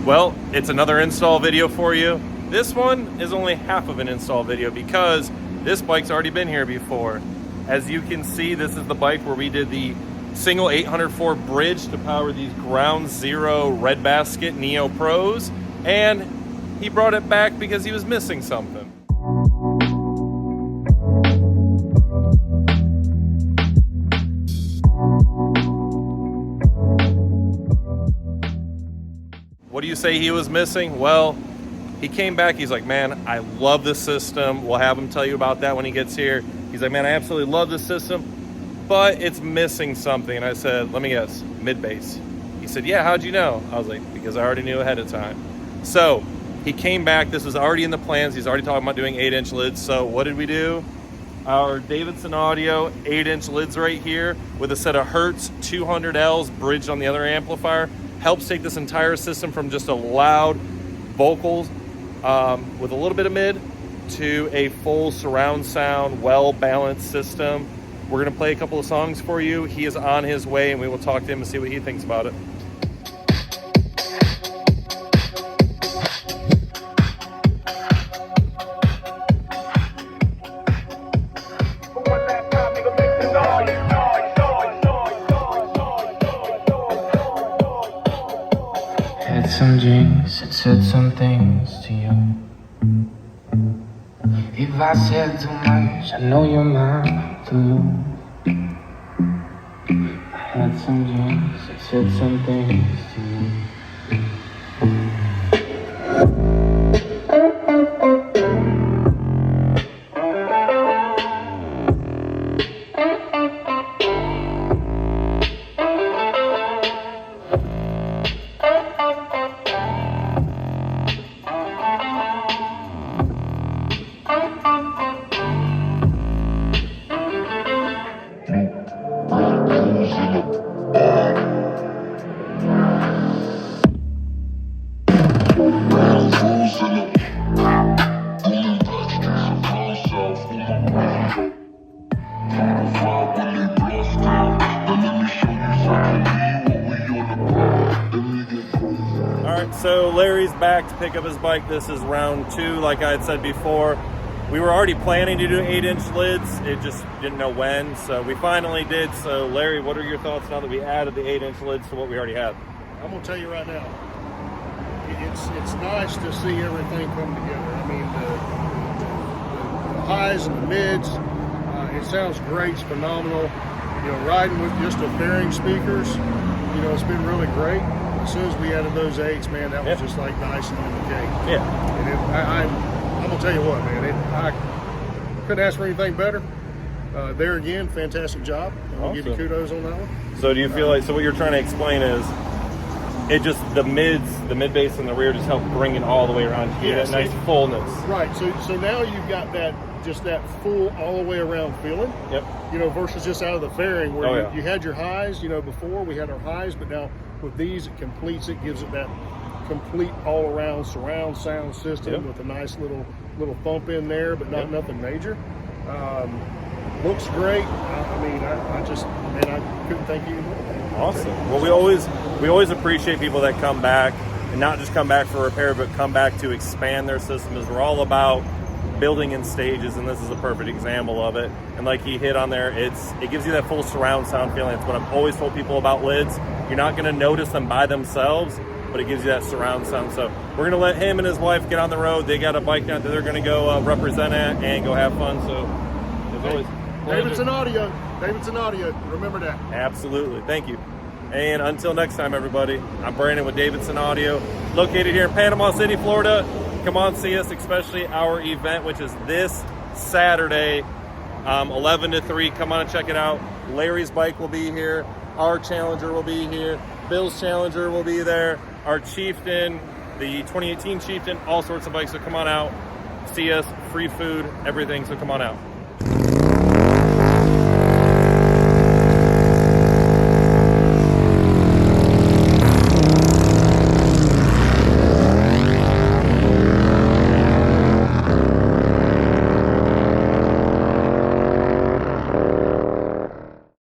Well, it's another install video for you. This one is only half of an install video because this bike's already been here before. As you can see, this is the bike where we did the single 804 bridge to power these Ground Zero Red Basket Neo Pros, and he brought it back because he was missing something. What do you say he was missing? Well, he came back, he's like, man, I love this system. We'll have him tell you about that when he gets here. He's like, man, I absolutely love this system, but it's missing something. And I said, let me guess, mid-bass. He said, yeah, how'd you know? I was like, because I already knew ahead of time. So he came back, this was already in the plans. He's already talking about doing 8-inch lids. So what did we do? Our Davidson Audio 8-inch lids right here with a set of Hertz 200Ls bridged on the other amplifier. Helps take this entire system from just a loud vocals with a little bit of mid to a full surround sound, well-balanced system. We're gonna play a couple of songs for you. He is on his way and we will talk to him and see what he thinks about it. Had some drinks and said some things to you. If I said too much, I know you're mine to lose. I had some drinks and said some things to you. So Larry's back to pick up his bike. This is round 2, like I had said before. We were already planning to do 8-inch lids. It just didn't know when, so we finally did. So Larry, what are your thoughts now that we added the 8-inch lids to what we already had? I'm gonna tell you right now, it's nice to see everything come together. I mean, the highs and the mids, it sounds great, it's phenomenal. You know, riding with just the fairing speakers, you know, it's been really great. As soon as we added those 8s, man, that was just like the icing on the cake. Yeah. And I'm gonna tell you what, man, I couldn't ask for anything better. There again, fantastic job. I'll give you kudos on that one. So do you feel like, so what you're trying to explain is, it just, the mid bass and the rear just help bring it all the way around to that nice fullness. Right, so now you've got that, just that full all the way around feeling. Yep. You know, versus just out of the fairing where you had your highs, you know, before we had our highs, but now with these it completes it, gives it that complete all around surround sound system with a nice little thump in there, but not nothing major. Looks great. I mean, I couldn't thank you more. Awesome. Well, we always appreciate people that come back, and not just come back for repair, but come back to expand their system. As we're all about building in stages, and this is a perfect example of it. And like he hit on there, it gives you that full surround sound feeling. It's what I've always told people about lids. You're not going to notice them by themselves, but it gives you that surround sound. So we're going to let him and his wife get on the road. They got a bike now that they're going to go represent at and go have fun. So as always, Davidson Audio, remember that. Absolutely, thank you. And until next time, everybody, I'm Brandon with Davidson Audio, located here in Panama City, Florida. Come on, see us, especially our event, which is this Saturday, 11 to 3. Come on and check it out. Larry's bike will be here. Our Challenger will be here. Bill's Challenger will be there. Our Chieftain, the 2018 Chieftain, all sorts of bikes. So come on out, see us, free food, everything. So come on out.